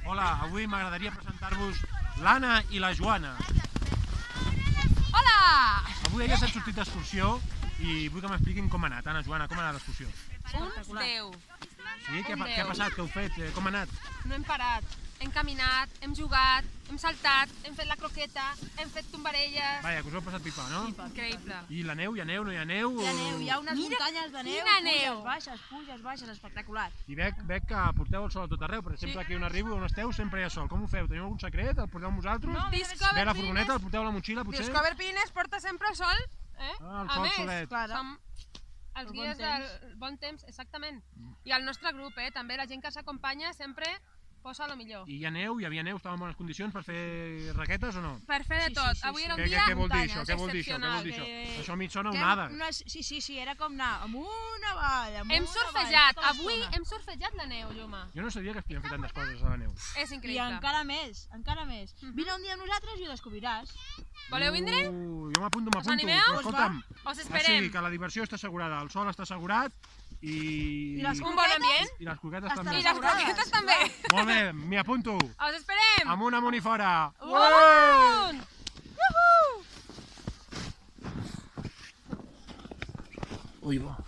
Hola, avui m'agradaria presentar-vos l'Anna i la Joana. Hola! Avui elles han sortit d'excursió i vull que m'expliquin com ha anat. Anna, Joana, com ha anat l'excursió? Uns 10. Sí? Què ha passat? Què heu fet? Com ha anat? No hem parat. Hem caminat, hem jugat, hem saltat, hem fet la croqueta, hem fet tombarelles... Vaja, que us heu passat pipa, no? Increïble. I la neu? Hi ha neu? No hi ha neu? Hi ha neu, hi ha unes muntanyes de neu, quina neu! puges baixes, espectacular. I veig que porteu el sol a tot arreu. Per exemple, aquí on arribo, on esteu, sempre hi ha sol. Com ho feu? Teniu algun secret? El porteu amb vosaltres? Ve la furgoneta, el porteu a la motxilla, potser? Discover Pines porta sempre el sol. Ah, el sol solet. Som els dies del bon temps, exactament. I el nostre grup, també, la gent que s'acompanya sempre posa el millor. I hi ha neu? Hi havia neu? Estava en bones condicions per fer raquetes o no? Per fer de tot. Avui era un dia Què vol dir això? Què vol dir això? Què vol dir això? Això a mi et sona onada. Sí, era com anar amunt avall, amunt hem surfejat. Avui hem surfejat la neu, Joma. Jo no sabia que es podien fer tantes coses a la neu. És I increïble. encara més. Vine un dia amb nosaltres i ho descobriràs. Voleu vindre? Jo m'apunto. Us animeu? Però escolta'm, Us esperem. sí, que la diversió està assegurada, el sol està assegurat i... Un bon ambient. I les croquetes també. I les croquetes també. Molt bé, m'hi apunto. Us esperem. Amunt i fora. Amunt! Ui, bo.